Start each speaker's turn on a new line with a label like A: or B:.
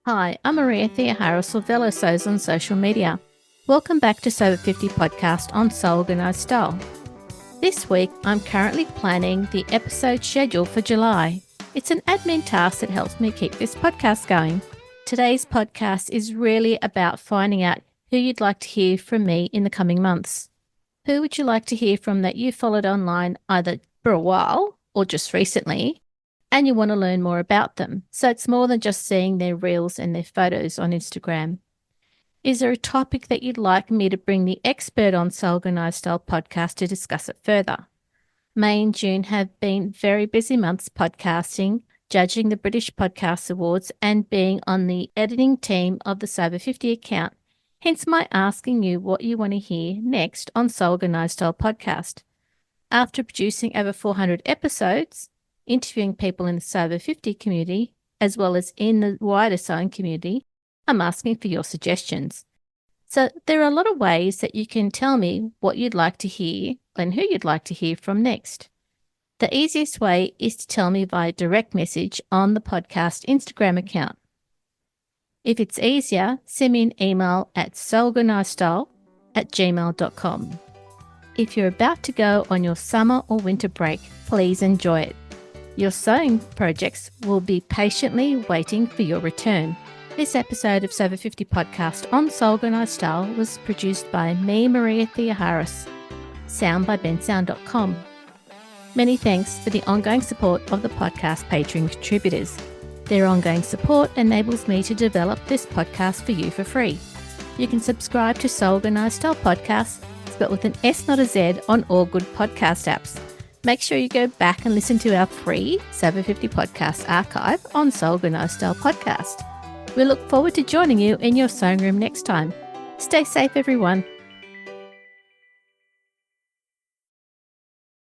A: Hi, I'm Maria Theoharous of Velo Sews on social media. Welcome back to Sew 50 podcast on Sew Organised Style. This week, I'm currently planning the episode schedule for July. It's an admin task that helps me keep this podcast going. Today's podcast is really about finding out who you'd like to hear from me in the coming months. Who would you like to hear from that you followed online either for a while or just recently, and you want to learn more about them? So it's more than just seeing their reels and their photos on Instagram. Is there a topic that you'd like me to bring the expert on Sew Organised Style podcast to discuss it further? May and June have been very busy months podcasting, judging the British Podcast Awards, and being on the editing team of the Sew 50 account. Hence my asking you what you want to hear next on Sew Organised Style podcast. After producing over 400 episodes, interviewing people in the Sew 50 community, as well as in the wider sewing community, I'm asking for your suggestions. So there are a lot of ways that you can tell me what you'd like to hear and who you'd like to hear from next. The easiest way is to tell me via direct message on the podcast Instagram account. If it's easier, send me an email at seworganizedstyle@gmail.com. If you're about to go on your summer or winter break, please enjoy it. Your sewing projects will be patiently waiting for your return. This episode of Sew 50 podcast on Sew Organised Style was produced by me, Maria Theoharous. Sound by bensound.com. Many thanks for the ongoing support of the podcast Patreon contributors. Their ongoing support enables me to develop this podcast for you for free. You can subscribe to Sew Organised Style podcast, spelled with an S not a Z, on all good podcast apps. Make sure you go back and listen to our free Sew 50 podcast archive on Sew Organised Style podcast. We look forward to joining you in your sewing room next time. Stay safe, everyone.